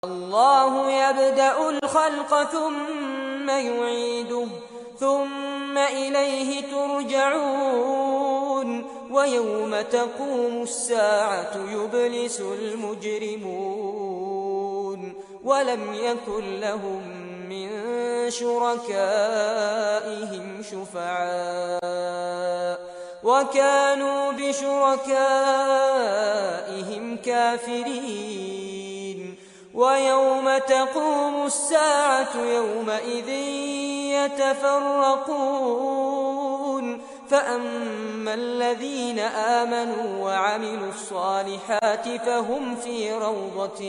الله يبدأ الخلق ثم يعيده ثم إليه ترجعون ويوم تقوم الساعة يبلس المجرمون ولم يكن لهم من شركائهم شفعاء وكانوا بشركائهم كافرين ويوم تقوم الساعة يومئذ يتفرقون فأما الذين آمنوا وعملوا الصالحات فهم في روضة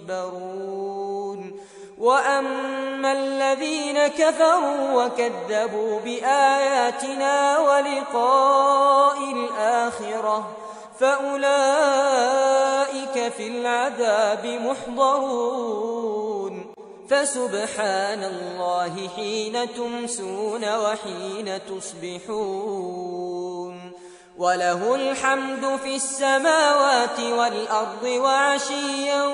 يحبرون وأما الذين كفروا وكذبوا بآياتنا ولقاء الآخرة فأولئك في العذاب محضرون فسبحان الله حين تمسون وحين تصبحون وله الحمد في السماوات والأرض وعشيا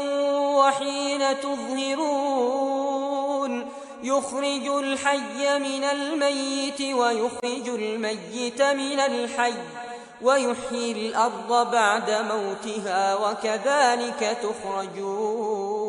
وحين تظهرون يخرج الحي من الميت ويخرج الميت من الحي ويحيي الأرض بعد موتها وكذلك تخرجون